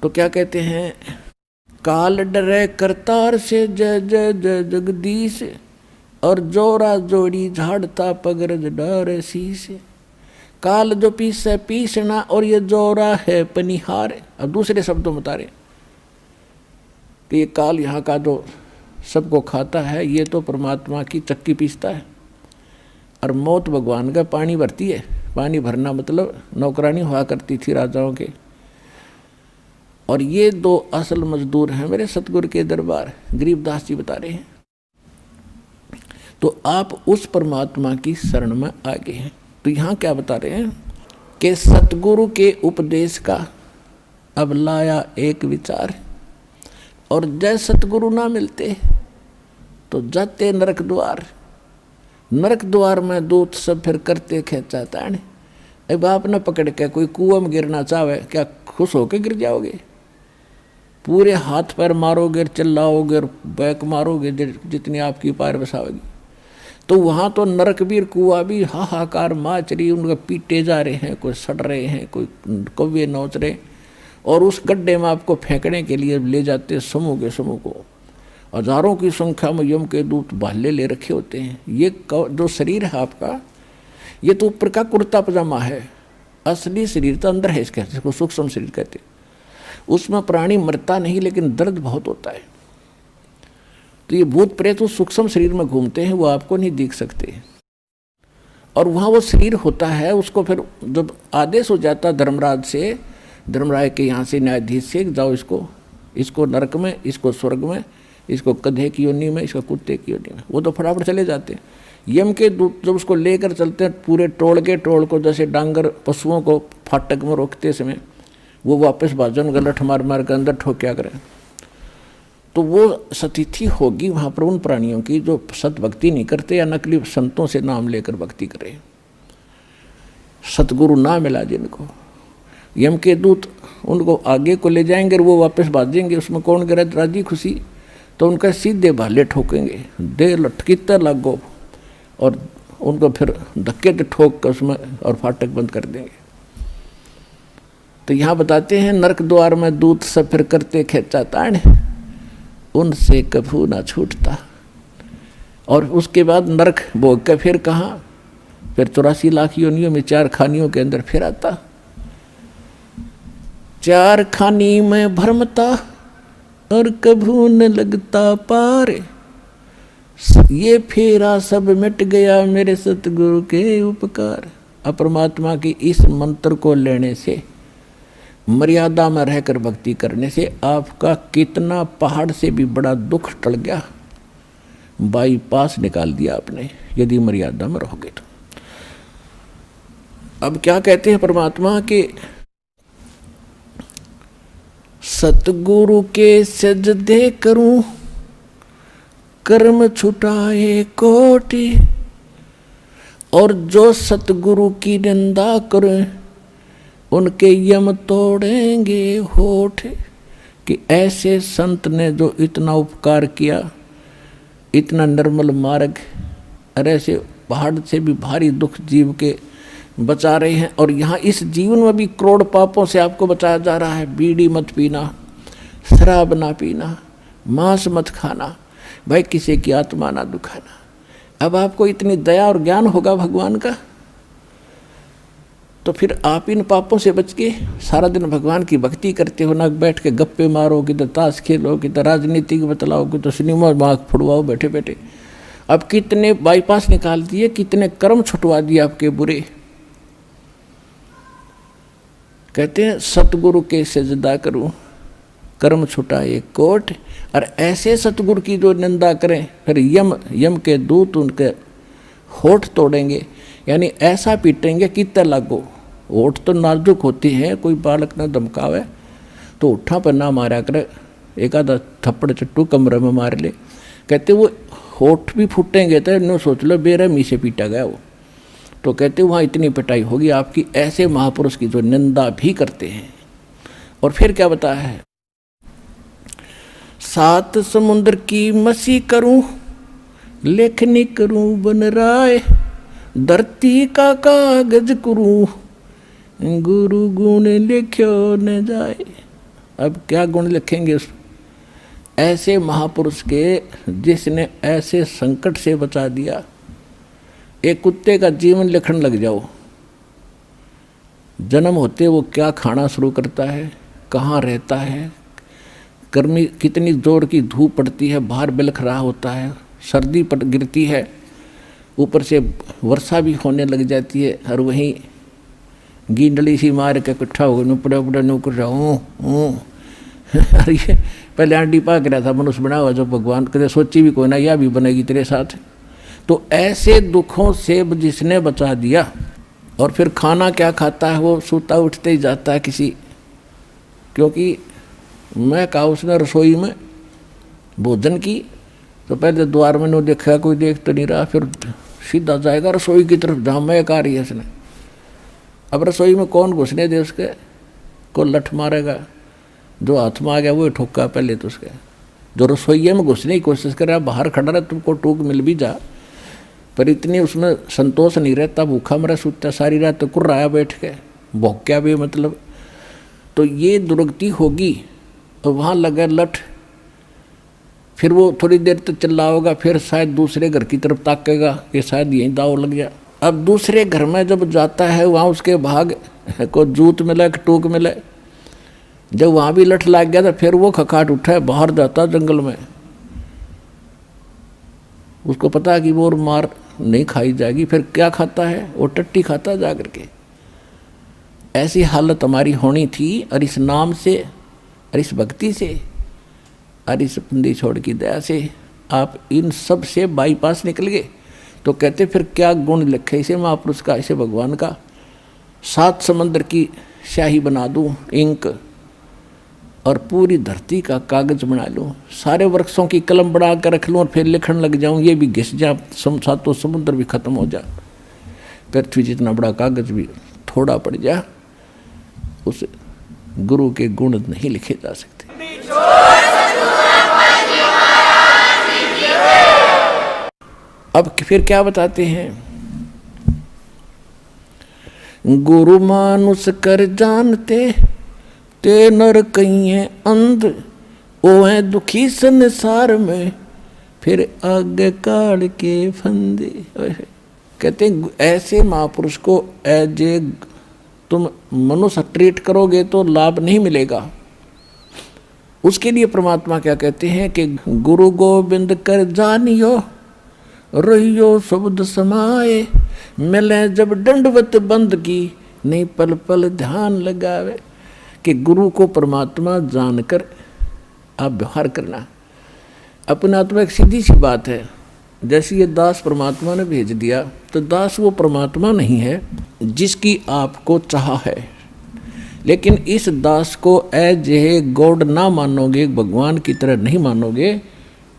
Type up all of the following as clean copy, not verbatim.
तो क्या कहते हैं, काल डरे करतार से जय जय जय जगदीश, और जोरा जोड़ी झाड़ता पगरज डरे शीश। काल जो पीसे पीसना, और ये जोरा है पनिहार। अब दूसरे शब्दों बता रहे कि ये काल यहाँ का जो सबको खाता है, ये तो परमात्मा की चक्की पीसता है, और मौत भगवान का पानी भरती है। पानी भरना मतलब नौकरानी हुआ करती थी राजाओं के। और ये दो असल मजदूर हैं मेरे सतगुरु के दरबार, गरीबदास जी बता रहे हैं। तो आप उस परमात्मा की शरण में आ गए हैं। तो यहाँ क्या बता रहे हैं कि सतगुरु के उपदेश का अब लाया एक विचार, और जय सतगुरु ना मिलते तो जाते नरक द्वार। नरक द्वार में दूत सब फिर करते खेचा ताने। अब आप न पकड़ के कोई कुआं में गिरना चाहे, क्या खुश होके गिर जाओगे? पूरे हाथ पैर मारोगे, चिल्लाओगे और बैक मारोगे जितनी आपकी पैर बसाओगी। तो वहाँ तो नरक भी कुआ भी हाहाकार माच रही, उनका पीटे जा रहे हैं, कोई सड़ रहे हैं, कोई कौवे नोच रहे, और उस गड्ढे में आपको फेंकने के लिए ले जाते समूह के समूह को। हजारों की संख्या में यम के दूत भाले ले रखे होते हैं। ये जो शरीर है आपका, ये तो ऊपर का कुर्ता पजामा है, असली शरीर तो अंदर है इसके, जिसको सूक्ष्म शरीर कहते हैं। उसमें प्राणी मरता नहीं, लेकिन दर्द बहुत होता है। तो ये भूत प्रेत उस सूक्ष्म शरीर में घूमते हैं, वो आपको नहीं दिख सकते। और वहाँ वो शरीर होता है, उसको फिर जब आदेश हो जाता धर्मराज से, धर्मराज के यहाँ से न्यायाधीश से, जाओ इसको नरक में, इसको स्वर्ग में, इसको गधे की योनि में, इसको कुत्ते की योनि में, वो तो फटाफट चले जाते हैं। यम के दूत जब उसको लेकर चलते हैं पूरे टोल को, जैसे डांगर पशुओं को फाटक में रोकते समय वो वापस बाजन गलठ मार मार के अंदर ठोक्या करें, तो वो स्थिति होगी वहाँ पर उन प्राणियों की जो सत भक्ति नहीं करते या नकली संतों से नाम लेकर भक्ति करें। सतगुरु ना मिला जिनको, यम के दूत उनको आगे को ले जाएंगे और वो वापस भाजेंगे। उसमें कौन करे राजी खुशी? तो उनका सीधे भाले ठोकेंगे, दे लटकीते लागो, और उनको फिर धक्के से ठोक कर उसमें और फाटक बंद कर देंगे। तो यहाँ बताते हैं नरक द्वार में दूत सब फिर करते खेचा ताण, उनसे कभू ना छूटता। और उसके बाद नरक भोग के फिर कहाँ? फिर 84 लाख योनियों में 4 खानियों के अंदर फिर आता। 4 खानी में भरमता और कभू न लगता पार, ये फेरा सब मिट गया मेरे सतगुरु के उपकार। अपरमात्मा की इस मंत्र को लेने से, मर्यादा में रहकर भक्ति करने से आपका कितना पहाड़ से भी बड़ा दुख टल गया, बाईपास निकाल दिया आपने, यदि मर्यादा में रहोगे तो। अब क्या कहते हैं परमात्मा के, सतगुरु के सजदे करूं कर्म छुटाए कोटि, और जो सतगुरु की निंदा करे उनके यम तोड़ेंगे होठ। कि ऐसे संत ने जो इतना उपकार किया, इतना निर्मल मार्ग, और ऐसे पहाड़ से भी भारी दुख जीव के बचा रहे हैं। और यहाँ इस जीवन में भी करोड़ पापों से आपको बचाया जा रहा है। बीड़ी मत पीना, शराब ना पीना, मांस मत खाना, भाई किसी की आत्मा ना दुखाना। अब आपको इतनी दया और ज्ञान होगा भगवान का, तो फिर आप इन पापों से बच के सारा दिन भगवान की भक्ति करते हो, ना बैठ के गप्पे मारो, किधर ताश खेलो, किधर राजनीति बतलाओ, किधर सिनेमा मार्ग फुड़वाओ बैठे बैठे। अब कितने बाईपास निकाल दिए, कितने कर्म छुटवा दिए आपके बुरे। कहते हैं सतगुरु के सजदा करूं कर्म छुटाए कोट, और ऐसे सतगुरु की जो निंदा करें फिर यम के दूत उनके होठ तोड़ेंगे, यानी ऐसा पीटेंगे कितने लागो। होठ तो नाजुक होती है, कोई बालक ना धमकावे तो उठा पर ना मारा करे, एक आधा थप्पड़ चट्टू कमरे में मार ले। कहते वो होठ भी फूटेंगे तो नो सोच लो बेरहमी से पीटा गया वो। तो कहते वहाँ इतनी पिटाई होगी आपकी, ऐसे महापुरुष की जो निंदा भी करते हैं। और फिर क्या बताया है, 7 समुद्र की मसी करूं लेखनी करूं बन राय, धरती का कागज करूं गुरु गुण लिख्यो न जाए। अब क्या गुण लिखेंगे उस ऐसे महापुरुष के, जिसने ऐसे संकट से बचा दिया। एक कुत्ते का जीवन लिखण लग जाओ, जन्म होते वो क्या खाना शुरू करता है, कहाँ रहता है, गर्मी कितनी जोर की धूप पड़ती है, बाहर बिलख रहा होता है, सर्दी पड़ गिरती है, ऊपर से वर्षा भी होने लग जाती है, और वहीं गींडली सी मार के इकट्ठा हो गए नुपड़ा उपड़ा नुकर जाऊँ। अरे ये पहले आंटी पा के रहा था मनुष्य बना हुआ, जो भगवान कदे सोची भी कोई ना, यह भी बनेगी तेरे साथ। तो ऐसे दुखों से जिसने बचा दिया, और फिर खाना क्या खाता है, वो सूता उठते ही जाता है किसी, क्योंकि मैं कहा उसने रसोई में भोजन की, तो पहले द्वार में नहीं देखा, कोई देख तो नहीं रहा, फिर सीधा जाएगा रसोई की तरफ जहाँ मैं आ रही है इसने। अब रसोई में कौन घुसने दे उसके, को लठ मारेगा, जो हाथ में आ गया वो ठोका पहले तो उसके। जो रसोई में घुसने की कोशिश कर रहा है, बाहर खड़ा रहा, तुमको टूक मिल भी जा, पर इतनी उसमें संतोष नहीं रहता, भूखा मरा सूता सारी रात, तो कुर्रा आया बैठ के भौंक्या भी मतलब। तो ये दुर्गति होगी, और वहाँ लगा लठ, फिर वो थोड़ी देर तक चिल्ला होगा, फिर शायद दूसरे घर की तरफ ताकेगा कि शायद यहीं दाव लग गया। अब दूसरे घर में जब जाता है, वहाँ उसके भाग को जूत मिले कि टूक मिले, जब वहाँ भी लठ लग गया, तो फिर वो खखाट उठा है, बाहर जाता जंगल में। उसको पता है कि वो मार नहीं खाई जाएगी, फिर क्या खाता है, वो टट्टी खाता जा करके। ऐसी हालत हमारी होनी थी, और इस नाम से, और इस भक्ति से, और इस बंदी छोड़ की दया से आप इन सब से बाईपास निकल गए। तो कहते फिर क्या गुण लिखे इसे महापुरुष का, इसे भगवान का। 7 समंदर की स्याही बना दूं इंक, और पूरी धरती का कागज बना लूं, सारे वृक्षों की कलम बना कर रख लूं, और फिर लिखण लग जाऊं, ये भी घिस जा, 7 समुद्र भी खत्म हो जा, पृथ्वी जितना बड़ा कागज भी थोड़ा पड़ जा, उस गुरु के गुण नहीं लिखे जा सकते। अब फिर क्या बताते हैं, गुरु मानुष कर जानते, ते नर कहिए अंध, ओ है दुखी संसार में, फिर आगे काढ़ के फंदे। कहते हैं ऐसे महापुरुष को एज ए तुम मनुष्य ट्रीट करोगे तो लाभ नहीं मिलेगा। उसके लिए परमात्मा क्या कहते हैं कि गुरु गोविंद कर जानियो, रहियो शब्द समाए, मिले जब दंडवत बंद की, नहीं पल पल ध्यान लगावे। कि गुरु को परमात्मा जानकर आप व्यवहार करना। अपने आत्मा एक सीधी सी बात है, जैसे ये दास परमात्मा ने भेज दिया, तो दास वो परमात्मा नहीं है जिसकी आपको चाह है। लेकिन इस दास को एज ए गॉड ना मानोगे, भगवान की तरह नहीं मानोगे,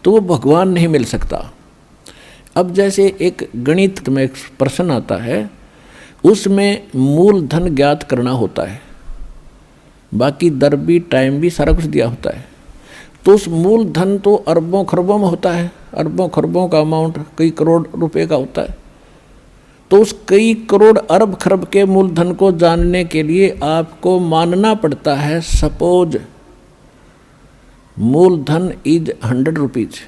तो वो भगवान नहीं मिल सकता। अब जैसे एक गणित में एक प्रश्न आता है, उसमें मूलधन ज्ञात करना होता है, बाकी दर भी टाइम भी सारा कुछ दिया होता है। तो उस मूलधन तो अरबों खरबों में होता है, अरबों खरबों का अमाउंट कई करोड़ रुपए का होता है। तो उस कई करोड़ अरब खरब के मूलधन को जानने के लिए आपको मानना पड़ता है, सपोज मूलधन इज 100 रुपीज,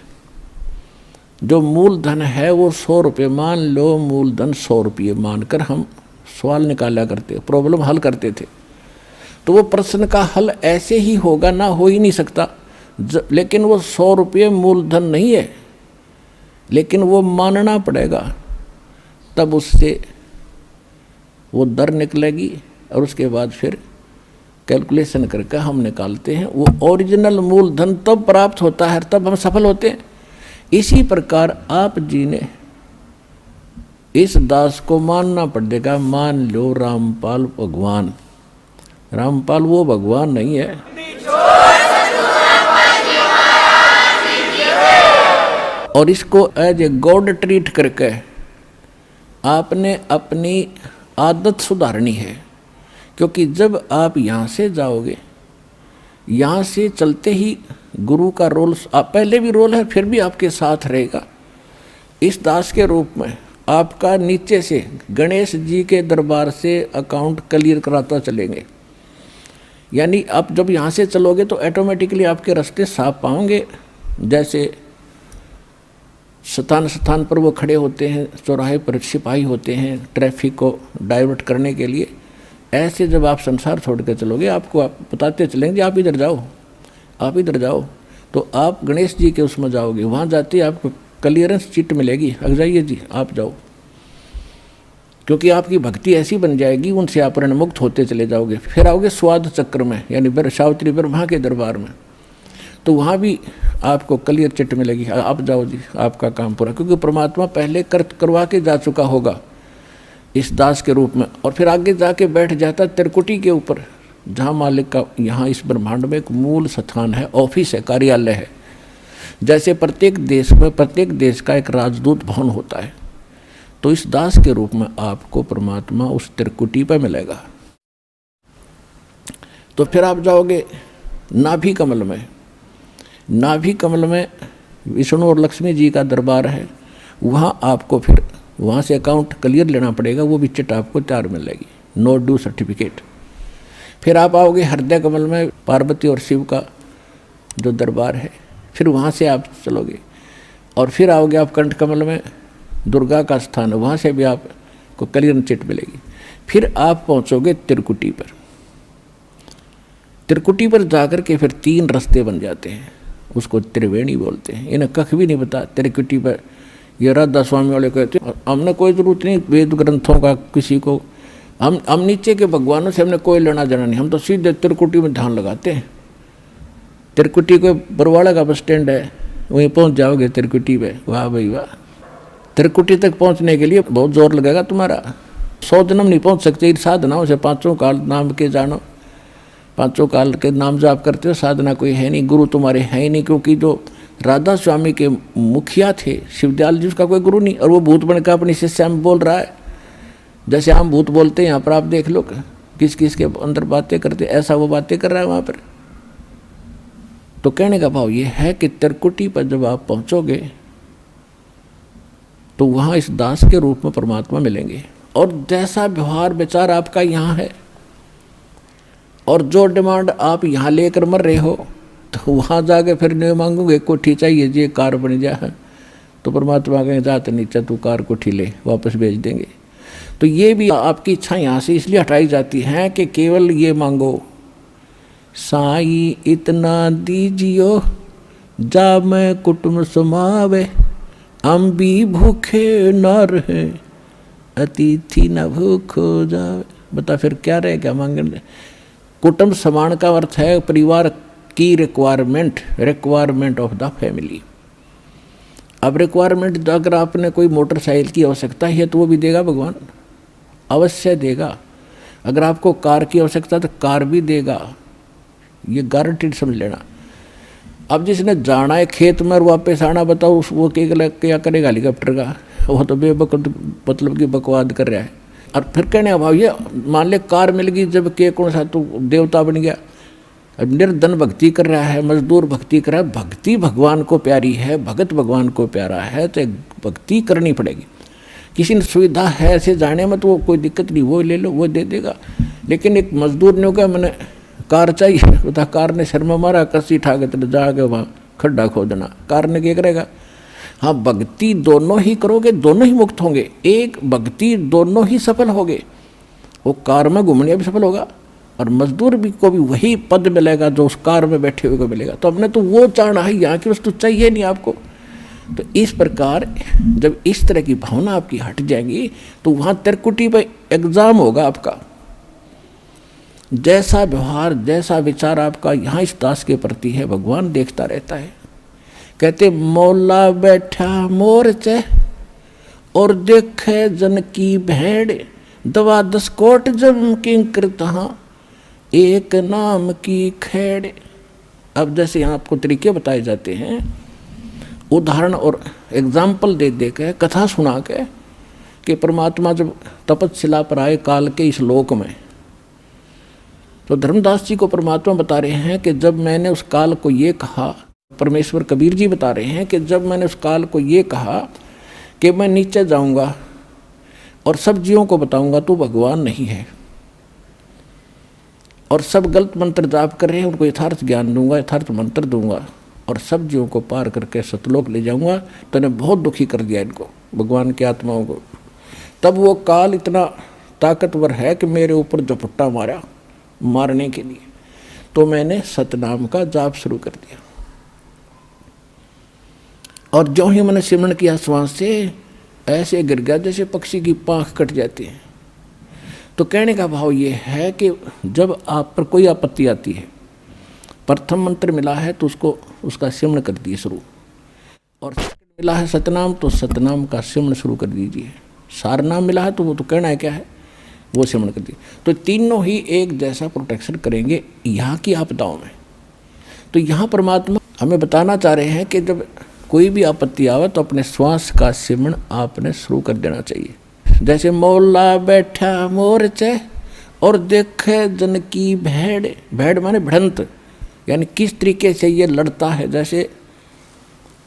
जो मूलधन है वो 100 रुपये, मान लो मूलधन 100 रुपये मानकर हम सवाल निकाला करते, प्रॉब्लम हल करते थे। तो वो प्रश्न का हल ऐसे ही होगा, ना हो ही नहीं सकता। लेकिन वो 100 रुपये मूलधन नहीं है, लेकिन वो मानना पड़ेगा, तब उससे वो दर निकलेगी, और उसके बाद फिर कैलकुलेशन करके हम निकालते हैं। वो ओरिजिनल मूलधन तब प्राप्त होता है, तब हम सफल होते हैं। इसी प्रकार आप जी ने इस दास को मानना पड़ेगा। मान लो रामपाल भगवान, रामपाल वो भगवान नहीं है। और इसको एज ए गॉड ट्रीट करके आपने अपनी आदत सुधारनी है। क्योंकि जब आप यहाँ से जाओगे, यहाँ से चलते ही गुरु का रोल पहले भी रोल है, फिर भी आपके साथ रहेगा। इस दास के रूप में आपका नीचे से गणेश जी के दरबार से अकाउंट क्लियर कराता चलेंगे। यानी आप जब यहाँ से चलोगे तो ऑटोमेटिकली आपके रास्ते साफ पाओगे। जैसे स्थान स्थान पर वो खड़े होते हैं, चौराहे पर सिपाही होते हैं ट्रैफिक को डाइवर्ट करने के लिए, ऐसे जब आप संसार छोड़ कर चलोगे आपको आप बताते चलेंगे आप इधर जाओ, आप इधर जाओ, तो आप गणेश जी के उसमें जाओगे। वहाँ जाते आपको क्लियरेंस चिट मिलेगी, अग जाइए जी आप जाओ, क्योंकि आपकी भक्ति ऐसी बन जाएगी, उनसे आप ऋण मुक्त होते चले जाओगे। फिर आओगे स्वाद चक्र में, यानी सावित्री ब्रह्मा के दरबार में, तो वहाँ भी आपको क्लियर चिट मिलेगी, आप जाओ जी आपका काम पूरा, क्योंकि परमात्मा पहले करवा के जा चुका होगा इस दास के रूप में। और फिर आगे जाके बैठ जाता त्रिकुटी के ऊपर, जहाँ मालिक का यहाँ इस ब्रह्मांड में एक मूल स्थान है, ऑफिस है, कार्यालय है। जैसे प्रत्येक देश में प्रत्येक देश का एक राजदूत भवन होता है, तो इस दास के रूप में आपको परमात्मा उस त्रिकुटी पर मिलेगा। तो फिर आप जाओगे नाभि कमल में, नाभि कमल में विष्णु और लक्ष्मी जी का दरबार है। वहाँ आपको फिर वहाँ से अकाउंट क्लियर लेना पड़ेगा, वो भी चिट आपको तैयार मिलेगी, नो ड्यू सर्टिफिकेट। फिर आप आओगे हृदय कमल में, पार्वती और शिव का जो दरबार है, फिर वहाँ से आप चलोगे और फिर आओगे आप कंठ कमल में, दुर्गा का स्थान है, वहाँ से भी आपको क्लियर चिट मिलेगी। फिर आप पहुँचोगे त्रिकुटी पर। त्रिकुटी पर जाकर के फिर 3 रास्ते बन जाते हैं, उसको त्रिवेणी बोलते हैं। इन्हें कख भी नहीं पता त्रिकुटी पर, ये राधा स्वामी वाले कहते हैं हमने कोई ज़रूरत नहीं वेद ग्रंथों का किसी को, हम नीचे के भगवानों से हमने कोई लेना देना नहीं, हम तो सीधे त्रिकुटी में ध्यान लगाते हैं। त्रिकुटी को बरवाड़ा का बस स्टैंड है, वहीं पहुंच जाओगे त्रिकुटी पे, वाह भाई वाह। त्रिकुटी तक पहुंचने के लिए बहुत जोर लगेगा तुम्हारा, 100 जन्म नहीं पहुंच सकते। साधनाओं से 5 काल नाम के जानो, 5 काल के नाम जाप करते हो, साधना कोई है नहीं, गुरु तुम्हारे है ही नहीं। क्योंकि जो राधा स्वामी के मुखिया थे शिवदयाल जी, उसका कोई गुरु नहीं, और वो भूत बनकर अपनी शिष्या में बोल रहा है, जैसे हम भूत बोलते हैं यहाँ पर, आप देख लो किस किस के अंदर बातें करते, ऐसा वो बातें कर रहा है वहाँ पर। तो कहने का भाव ये है कि त्रिकुटी पर जब आप पहुँचोगे तो वहाँ इस दास के रूप में परमात्मा मिलेंगे, और जैसा व्यवहार विचार आपका यहाँ है और जो डिमांड आप यहाँ लेकर मर रहे हो, तो वहाँ जाके फिर नहीं मांगोगे कोठी चाहिए जी, कार बन जाए, तो परमात्मा कहेंगे जाते नीचे तू कार कोठी ले, वापस भेज देंगे। तो ये भी आपकी इच्छा यहाँ से इसलिए हटाई जाती है कि केवल ये मांगो, साई इतना दीजियो जा मैं कुटुंब समावे, हम भी भूखे न रहे अतिथि न भूख हो जावे। बता फिर क्या रहे क्या मांगने। कुटुंब समान का अर्थ है परिवार की रिक्वायरमेंट ऑफ द फैमिली। अब रिक्वायरमेंट अगर आपने कोई मोटरसाइकिल की आवश्यकता है तो वो भी देगा भगवान, अवश्य देगा। अगर आपको कार की आवश्यकता तो कार भी देगा, ये गारंटीड समझ लेना। अब जिसने जाना है खेत में और वापस आना, बताओ वो क्या करेगा हेलीकॉप्टर का, वो तो मतलब की बकवाद कर रहा है। और फिर कहने अभाव ये मान ले कार मिल गई जब के कौन सा तो देवता बन गया, निर्धन भक्ति कर रहा है, मजदूर भक्ति कर रहा है। भक्ति भगवान को प्यारी है, भगत भगवान को प्यारा है, तो भक्ति करनी पड़ेगी। किसी ने सुविधा है ऐसे जाने में तो वो कोई दिक्कत नहीं, वो ले लो वो दे देगा। लेकिन एक मजदूर ने कहा मैंने कार चाहिए, बता कार ने शर्मा मारा, कसी ठा के तेरे जाके वहाँ खड्डा खोदना, कार ने क्या करेगा। हाँ भक्ति दोनों ही करोगे दोनों ही मुक्त होंगे, एक भक्ति दोनों ही सफल होगे। वो कार में घूमने भी सफल होगा और मजदूर भी को भी वही पद मिलेगा जो उस कार में बैठे हुए को मिलेगा। तो हमने तो वो चाहना है, यहाँ की वस्तु चाहिए नहीं आपको। तो इस प्रकार जब इस तरह की भावना आपकी हट जाएगी तो वहाँ त्रिकुटी पर एग्जाम होगा आपका। जैसा व्यवहार जैसा विचार आपका यहाँ इस दास के प्रति है, भगवान देखता रहता है। कहते मौला बैठा मोरचे और देखे जन की भेड़, दवा 10 कोट जम किंकर तहाँ एक नाम की खेड़। अब जैसे यहाँ आपको तरीके बताए जाते हैं, उदाहरण और एग्जाम्पल दे दे के कथा सुना के कि परमात्मा जब तपस्या पर आए काल के इस लोक में, तो धर्मदास जी को परमात्मा बता रहे हैं कि जब मैंने उस काल को ये कहा, परमेश्वर कबीर जी बता रहे हैं कि जब मैंने उस काल को ये कहा कि मैं नीचे जाऊंगा और सब जीवों को बताऊंगा तो भगवान नहीं है, और सब गलत मंत्र जाप कर रहे हैं, उनको यथार्थ ज्ञान दूंगा, यथार्थ मंत्र दूंगा और सब जीवों को पार करके सतलोक ले जाऊंगा। तो ने बहुत दुखी कर दिया इनको, भगवान की आत्माओं को। तब वो काल इतना ताकतवर है कि मेरे ऊपर झपट्टा मारा मारने के लिए, तो मैंने सतनाम का जाप शुरू कर दिया। और जो ही मैंने सिमरण किया श्वास से, ऐसे गिर गया जैसे पक्षी की पाँख कट जाती है। तो कहने का भाव ये है कि जब आप पर कोई आपत्ति आती है, प्रथम मंत्र मिला है तो उसका सिमरण कर दिए शुरू, और सेकंड मिला है सतनाम तो सतनाम का सिमरण शुरू कर दीजिए। सार नाम मिला है तो वो तो कहना है क्या है, वो सिमरण कर दीजिए। तो तीनों ही एक जैसा प्रोटेक्शन करेंगे यहाँ की आपदाओं में। तो यहाँ परमात्मा हमें बताना चाह रहे हैं कि जब कोई भी आपत्ति आवे तो अपने श्वास का सिमरण आपने शुरू कर देना चाहिए। जैसे मौला बैठा मोर्चे और देखे जन की भेड़, भेड़ माने भिड़ंत, यानी किस तरीके से ये लड़ता है। जैसे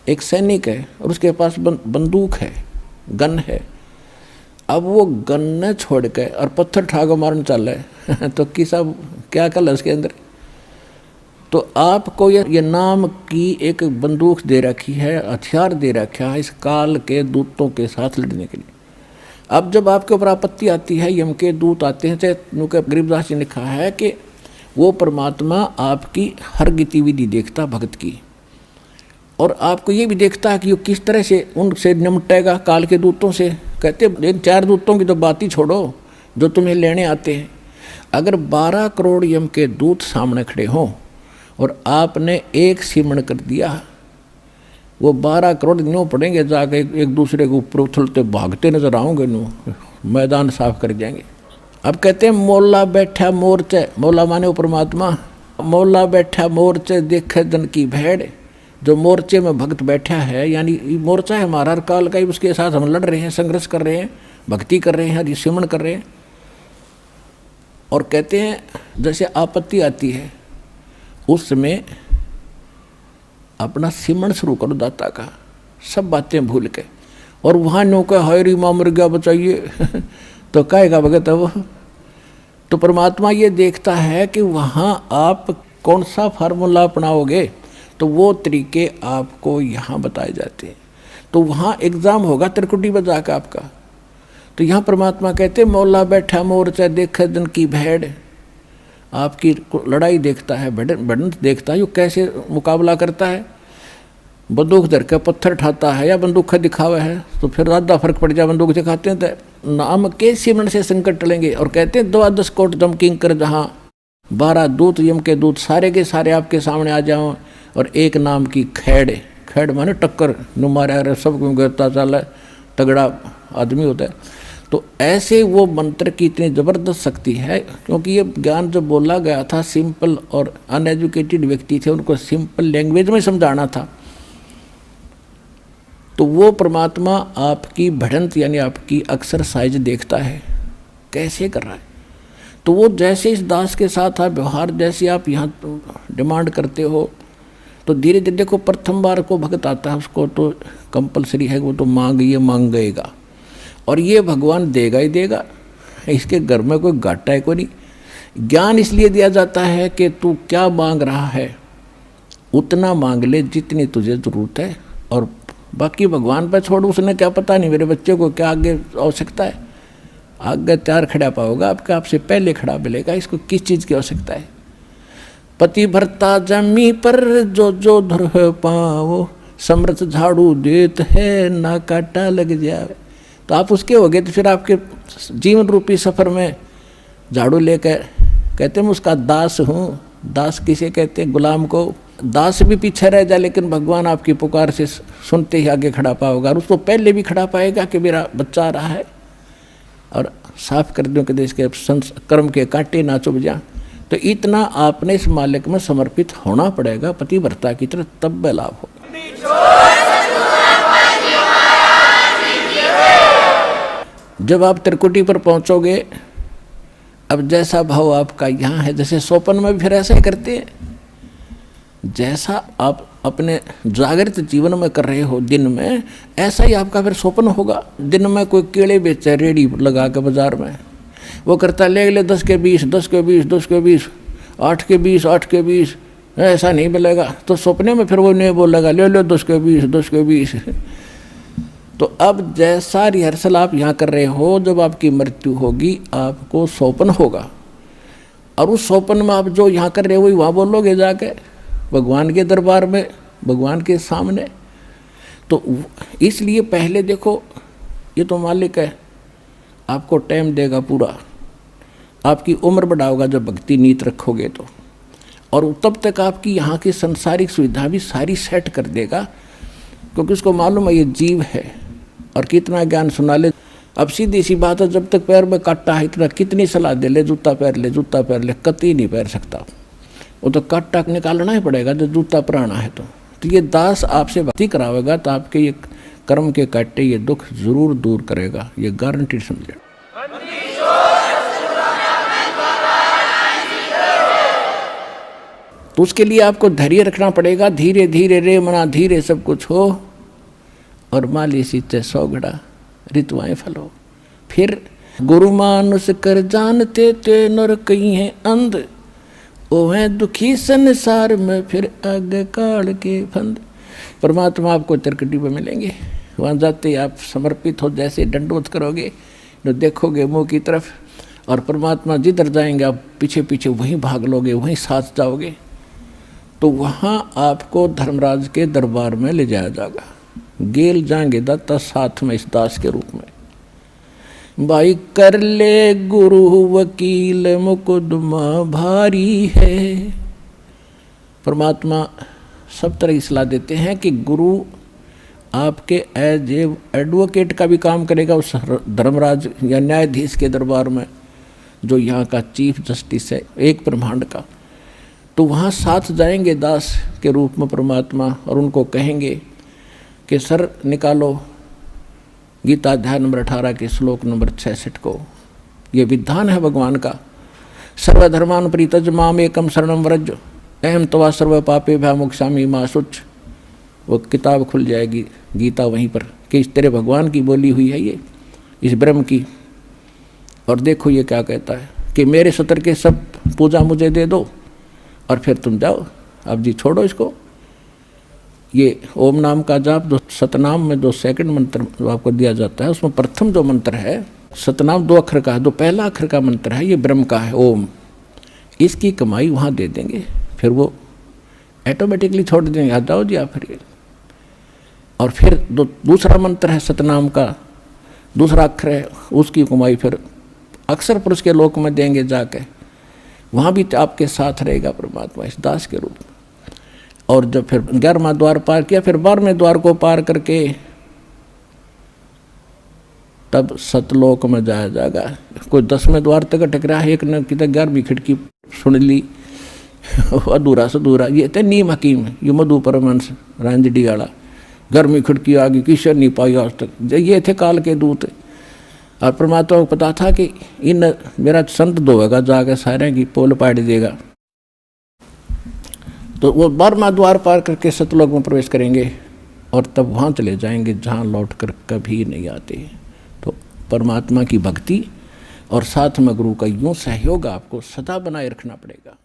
एक सैनिक है और उसके पास बंदूक है, गन है, अब वो गन न छोड़ के और पत्थर ठाको मारने चल रहे तो किसा क्या कल है उसके अंदर। तो आपको ये नाम की एक बंदूक दे रखी है, हथियार दे रखा है इस काल के दूतों के साथ लड़ने के लिए। अब जब आपके ऊपर आपत्ति आती है, यम के दूत आते हैं, चाहे गरीबदास जी ने लिखा है कि वो परमात्मा आपकी हर गतिविधि देखता भक्त की, और आपको ये भी देखता है कि वो किस तरह से उनसे निपटेगा काल के दूतों से। कहते इन 4 दूतों की तो बात ही छोड़ो जो तुम्हें लेने आते हैं। अगर 12 करोड़ यम के दूत सामने खड़े हों और आपने एक सिमरण कर दिया, वो 12 करोड़ न्यों पड़ेंगे, जाके एक दूसरे के ऊपर उछलते भागते नजर आओगे, न्यों मैदान साफ कर जाएंगे। अब कहते हैं मौला बैठा मोर्चे, मौला माने वो परमात्मा, मौला बैठा मोर्चे देखे जन की भेड़। जो मोर्चे में भक्त बैठा है, यानी मोर्चा है हमारा हर काल का ही, उसके साथ हम लड़ रहे हैं, संघर्ष कर रहे हैं, भक्ति कर रहे हैं, हरि सिमरण कर रहे हैं। और कहते हैं जैसे आपत्ति आती है उस समय अपना सिमरण शुरू करो दाता का, सब बातें भूल के। और वहाँ नो का हरी माँ मर गया बचाइए तो कहेगा भगत है वो। तो परमात्मा ये देखता है कि वहाँ आप कौन सा फार्मूला अपनाओगे, तो वो तरीके आपको यहाँ बताए जाते हैं। तो वहाँ एग्ज़ाम होगा त्रिकुटी बजा का आपका। तो यहाँ परमात्मा कहते मौला बैठा मोर्चा देखे जन की भेड़, आपकी लड़ाई देखता है, भिड़ंत देखता है, यो कैसे मुकाबला करता है। बंदूक धर के पत्थर ठाता है या बंदूक दिखावा है, तो फिर ज़्यादा फर्क पड़ जाए। बंदूक दिखाते हैं तो नाम के सिमरण से संकट टलेंगे। और कहते हैं 12 कोट दम किंकर जहाँ 12 दूत यम के दूत सारे के सारे आपके सामने आ जाओ, और एक नाम की खैड़, खैड़ माने टक्कर नुमारा सब गिरता चल है, तगड़ा आदमी होता है। तो ऐसे वो मंत्र की इतनी ज़बरदस्त शक्ति है, क्योंकि ये ज्ञान जो बोला गया था सिंपल और अनएजुकेटेड व्यक्ति थे, उनको सिंपल लैंग्वेज में समझाना था। तो वो परमात्मा आपकी भिड़ंत यानी आपकी एक्सरसाइज देखता है कैसे कर रहा है। तो वो जैसे इस दास के साथ आप व्यवहार जैसे आप यहाँ डिमांड करते हो, तो धीरे धीरे देखो प्रथम बार को भक्त आता है उसको तो कंपलसरी है, वो तो मांग गएगा, और ये भगवान देगा ही देगा, इसके घर में कोई घाटा है कोई नहीं। ज्ञान इसलिए दिया जाता है कि तू क्या मांग रहा है उतना मांग ले जितनी तुझे ज़रूरत है, और बाकी भगवान पर छोड़। उसने क्या पता नहीं मेरे बच्चे को क्या आगे आवश्यकता है, आगे तैयार खड़ा पाओगा आपका, आपसे पहले खड़ा मिलेगा, इसको किस चीज़ की आवश्यकता है। पति भरता जमी पर जो जो धर पाओ, समर्थ झाड़ू देत है ना काटा लग जाए। तो आप उसके हो गए, तो फिर आपके जीवन रूपी सफ़र में झाड़ू लेकर कहते हैं मैं उसका दास हूँ। दास किसे कहते हैं? गुलाम को। दास भी पीछे रह जाए, लेकिन भगवान आपकी पुकार से सुनते ही आगे खड़ा पाओगा, और उसको पहले भी खड़ा पाएगा कि मेरा बच्चा आ रहा है, और साफ कर दो कि देश के कर्म के कांटे ना चुभ जा। तो इतना आपने इस मालिक में समर्पित होना पड़ेगा पतिव्रता की तरह, तब लाभ हो। जब आप त्रिकुटी पर पहुंचोगे, अब जैसा भाव आपका यहाँ है, जैसे सोपन में भी फिर ऐसा ही करते हैं, जैसा आप अपने जागृत जीवन में कर रहे हो दिन में, ऐसा ही आपका फिर सोपन होगा। दिन में कोई केले बेचे रेडी लगा के बाजार में, वो करता ले 10 के 20, 10 के 20, 10 के 20, 8 के 20, 8 के 20 ऐसा नहीं मिलेगा। तो सपने में फिर वो नहीं बोलेगा ले लो 10 के 20, 10 के 20। तो अब जैसा रिहर्सल आप यहाँ कर रहे हो, जब आपकी मृत्यु होगी आपको स्वप्न होगा, और उस स्वप्न में आप जो यहाँ कर रहे हो वही वहाँ बोलोगे जाके भगवान के दरबार में, भगवान के सामने। तो इसलिए पहले देखो, ये तो मालिक है, आपको टाइम देगा पूरा, आपकी उम्र बढ़ाओगा जब भक्ति नीत रखोगे तो, और तब तक आपकी यहाँ की संसारिक सुविधा भी सारी सेट कर देगा, क्योंकि उसको मालूम है ये जीव है और कितना ज्ञान सुना ले। अब सीधी सी बात है, जब तक पैर में कांटा है इतना कितनी सलाह दे ले जूता पहन ले, जूता पहन ले, कतई नहीं पहन सकता, वो तो कांटा निकालना ही पड़ेगा जब जूता पुराना है। तो ये दास आपसे भक्ति करावेगा तो आपके ये कर्म के कांटे, ये दुख जरूर दूर करेगा, ये गारंटी समझे। तो उसके लिए आपको धैर्य रखना पड़ेगा, धीरे धीरे रे मना धीरे सब कुछ हो, और माली सीते 100 घड़ा ऋतुआएं फल हो। फिर गुरु मानुष कर जानते ते नर कहीं है अंध, ओ है दुखी संसार में फिर आगे काल के फंद। परमात्मा आपको तिरकटी पे मिलेंगे, वहाँ जाते आप समर्पित हो, जैसे दंडवत करोगे तो देखोगे मुँह की तरफ, और परमात्मा जिधर जाएंगे आप पीछे पीछे वहीं भाग लोगे, वहीं साथ जाओगे। तो वहाँ आपको धर्मराज के दरबार में ले जाया जाएगा, गेल जाएंगे दत्ता साथ में इस दास के रूप में। भाई कर ले गुरु वकील मुकदमा भारी है। परमात्मा सब तरह की सलाह देते हैं कि गुरु आपके एज ए एडवोकेट का भी काम करेगा उस धर्मराज या न्यायाधीश के दरबार में, जो यहाँ का चीफ जस्टिस है एक ब्रह्मांड का। तो वहाँ साथ जाएंगे दास के रूप में परमात्मा, और उनको कहेंगे कि सर निकालो गीता अध्याय नंबर 18 के श्लोक नंबर 66 को, ये विधान है भगवान का, सर्वधर्मान परित्यज माम एकम शरणम व्रज अहम तवा सर्व पापे भयमुक्षामि मा शुच। वो किताब खुल जाएगी गीता वहीं पर कि इस तेरे भगवान की बोली हुई है ये, इस ब्रह्म की। और देखो ये क्या कहता है कि मेरे सतर के सब पूजा मुझे दे दो और फिर तुम जाओ, अब जी छोड़ो इसको। ये ओम नाम का जाप जो सतनाम में जो सेकंड मंत्र जो आपको दिया जाता है, उसमें प्रथम जो मंत्र है सतनाम 2 अक्षर का है, जो पहला अक्षर का मंत्र है ये ब्रह्म का है ओम, इसकी कमाई वहाँ दे देंगे, फिर वो ऑटोमेटिकली छोड़ देंगे, आ जाओ जी आप फिर। और फिर दूसरा मंत्र है सतनाम का, दूसरा अक्षर है, उसकी कमाई फिर अक्षर पुरुष के लोक में देंगे जाके, वहाँ भी आपके साथ रहेगा परमात्मा इस दास के रूप में। और जब फिर 11वां द्वार पार किया, फिर 12वें द्वार को पार करके तब सतलोक में जाया जाएगा। कोई 10वें द्वार तक अटक रहा है, एक ने कि 11वीं खिड़की सुन ली अधूरा सधूरा, ये थे नीम हकीम, ये मधु परमहंस रांझडी वाला, 11वीं खिड़की आ गई, किशन नहीं पाई आज तक, ये थे काल के दूत। और परमात्मा को पता था कि इन मेरा संत धोएगा जाकर सारे की पोल पाड़ देगा। तो वो 12वां द्वार पार करके सतलोक में प्रवेश करेंगे और तब वहाँ चले जाएंगे जहाँ लौट कर कभी नहीं आते। तो परमात्मा की भक्ति और साथ में गुरु का यूँ सहयोग आपको सदा बनाए रखना पड़ेगा।